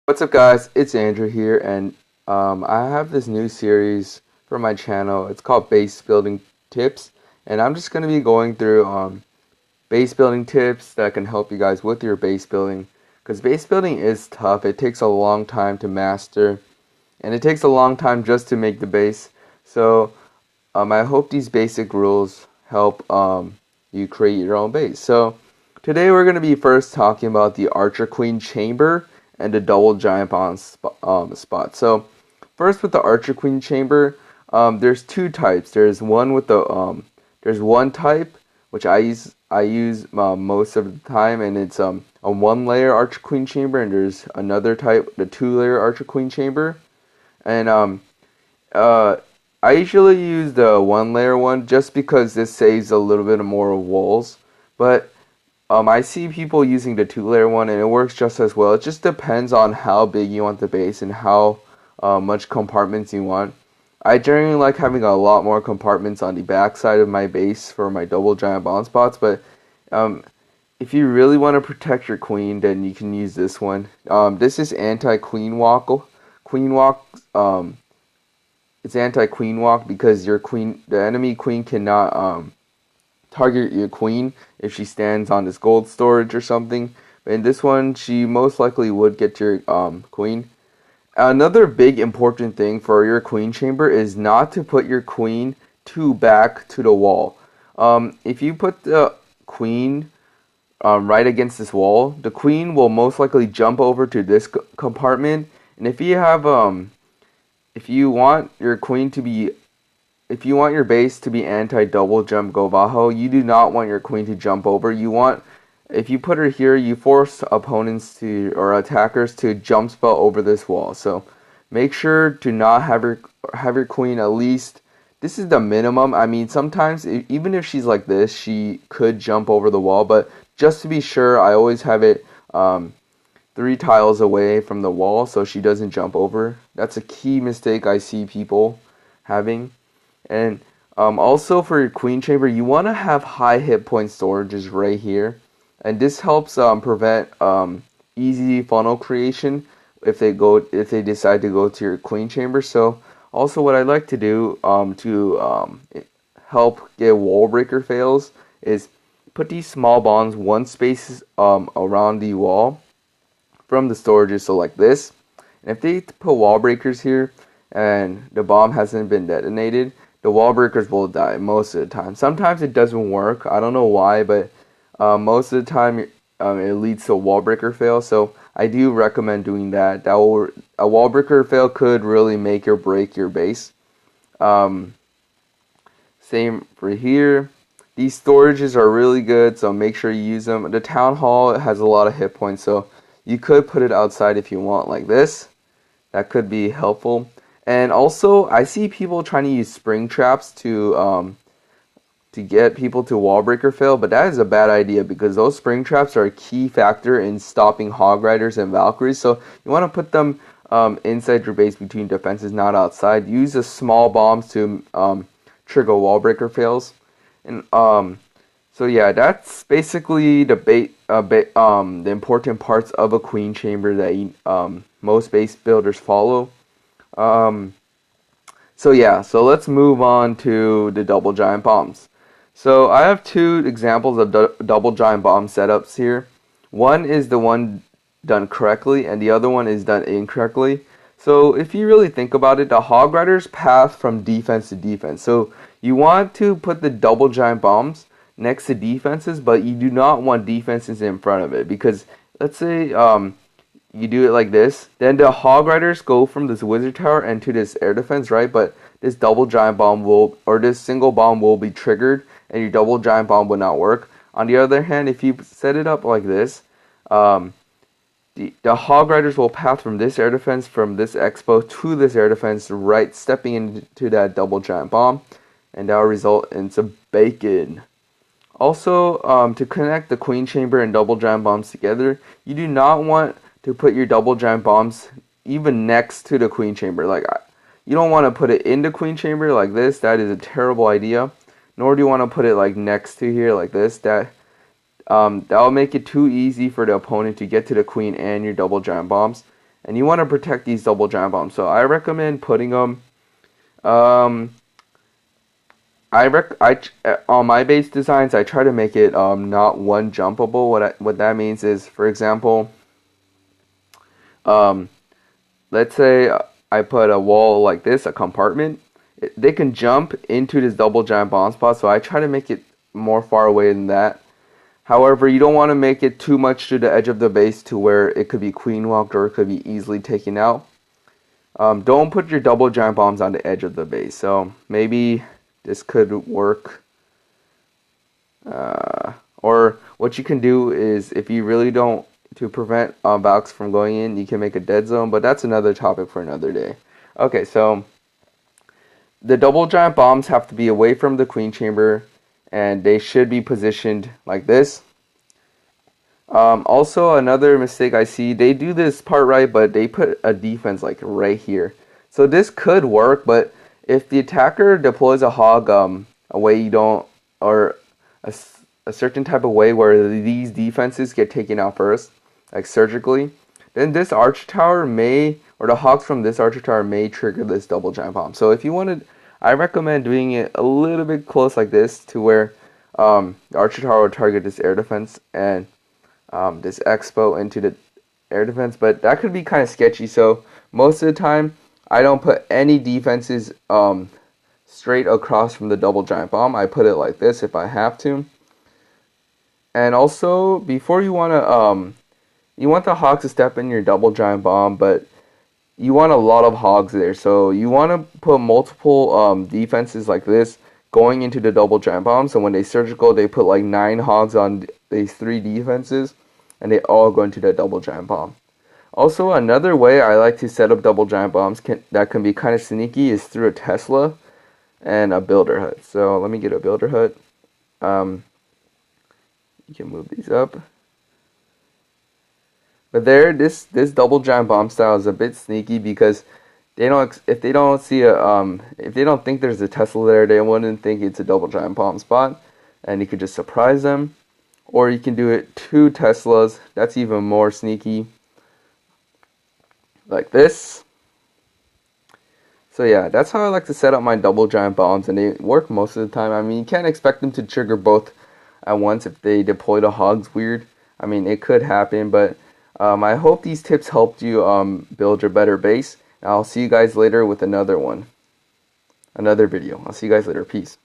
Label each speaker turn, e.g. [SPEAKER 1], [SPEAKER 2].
[SPEAKER 1] What's up, guys? It's Andrew here, and I have this new series for my channel. It's called Base Building Tips, and I'm just going to be going through base building tips that can help you guys with your base building. Because base building is tough. It takes a long time to master, and it takes a long time just to make the base. So I hope these basic rules help you create your own base. So today we're going to be first talking about the Archer Queen Chamber and the double giant bomb spot. So first with the Archer Queen Chamber, there's two types. There's one type which I use most of the time, and it's a one layer Archer Queen Chamber, and there's another type, the two layer Archer Queen Chamber, and uh, I usually use the one layer one just because this saves a little bit more walls, but I see people using the two-layer one, and it works just as well. It just depends on how big you want the base and how much compartments you want. I generally like having a lot more compartments on the back side of my base for my double giant bomb spots, but um, if you really want to protect your queen, then you can use this one. This is anti-queen walk. Queen walk. It's anti-queen walk because the enemy queen cannot target your queen if she stands on this gold storage or something. But in this one, she most likely would get your queen. Another big important thing for your queen chamber is not to put your queen too back to the wall. If you put the queen right against this wall, the queen will most likely jump over to this compartment. And if you want your queen to be if you want your base to be anti-double jump go bajo, you do not want your queen to jump over. If you put her here, you force opponents or attackers to jump spell over this wall. So make sure to not have your queen at least. This is the minimum. I mean, sometimes even if she's like this, she could jump over the wall. But just to be sure, I always have it 3 tiles away from the wall so she doesn't jump over. That's a key mistake I see people having. And also for your queen chamber, you want to have high hit point storages right here, and this helps prevent easy funnel creation if they decide to go to your queen chamber. So also what I like to do to help get wall breaker fails is put these small bombs 1 space around the wall from the storages, so like this. And if they put wall breakers here and the bomb hasn't been detonated, the wall breakers will die most of the time. Sometimes it doesn't work. I don't know why, but most of the time it leads to a wall breaker fail. So I do recommend doing that. A wall breaker fail could really make or break your base. Same for here. These storages are really good, so make sure you use them. The town hall has a lot of hit points, so you could put it outside if you want, like this. That could be helpful. And also, I see people trying to use spring traps to get people to wall breaker fail, but that is a bad idea because those spring traps are a key factor in stopping hog riders and valkyries. So you want to put them inside your base between defenses, not outside. Use the small bombs to trigger wall breaker fails. And so yeah, that's basically the important parts of a queen chamber that most base builders follow. So yeah, so let's move on to the double giant bombs. So I have 2 examples of double giant bomb setups here. One is the one done correctly, and the other one is done incorrectly. So if you really think about it, the hog riders path from defense to defense. So you want to put the double giant bombs next to defenses, but you do not want defenses in front of it, because let's say you do it like this, then the hog riders go from this wizard tower into this air defense, right? But this double giant bomb this single bomb will be triggered, and your double giant bomb will not work. On the other hand, if you set it up like this, the hog riders will path from this air defense, from this expo to this air defense, right, stepping into that double giant bomb, and that will result in some bacon. Also, to connect the queen chamber and double giant bombs together, you do not want to put your double giant bombs even next to the queen chamber. Like, you don't want to put it in the queen chamber like this. That is a terrible idea. Nor do you want to put it like next to here like this. That will make it too easy for the opponent to get to the queen and your double giant bombs. and you want to protect these double giant bombs. So I recommend putting them. Um, on my base designs, I try to make it not one jumpable. What that means is, for example, um, let's say I put a wall like this, a compartment. They can jump into this double giant bomb spot, so I try to make it more far away than that. However, you don't want to make it too much to the edge of the base to where it could be queen walked or it could be easily taken out. Don't put your double giant bombs on the edge of the base. So maybe this could work. Or what you can do is, if you really don't, to prevent Valks from going in, you can make a dead zone, but that's another topic for another day. Okay, so the double giant bombs have to be away from the queen chamber, and they should be positioned like this. Also, another mistake I see, they do this part right, but they put a defense like right here. So this could work, but if the attacker deploys a hog a way you don't, or a certain type of way where these defenses get taken out first, like surgically, then this archer tower may, or the hogs from this archer tower may trigger this double giant bomb. So if you wanted, I recommend doing it a little bit close like this, to where the archer tower will target this air defense and this expo into the air defense, but that could be kind of sketchy. So most of the time, I don't put any defenses straight across from the double giant bomb. I put it like this if I have to. And also, before you want the hogs to step in your double giant bomb, but you want a lot of hogs there. So you want to put multiple defenses like this going into the double giant bomb. So when they surgical, they put like 9 hogs on these 3 defenses, and they all go into the double giant bomb. Also, another way I like to set up double giant bombs that can be kind of sneaky is through a Tesla and a builder hut. So let me get a builder hut. You can move these up. But there, this double giant bomb style is a bit sneaky because if they don't think there's a Tesla there, they wouldn't think it's a double giant bomb spot, and you could just surprise them. Or you can do it 2 Teslas. That's even more sneaky, like this. So yeah, that's how I like to set up my double giant bombs, and they work most of the time. I mean, you can't expect them to trigger both at once if they deploy the hogs weird. I mean, it could happen, but I hope these tips helped you build your better base. And I'll see you guys later with another video. I'll see you guys later. Peace.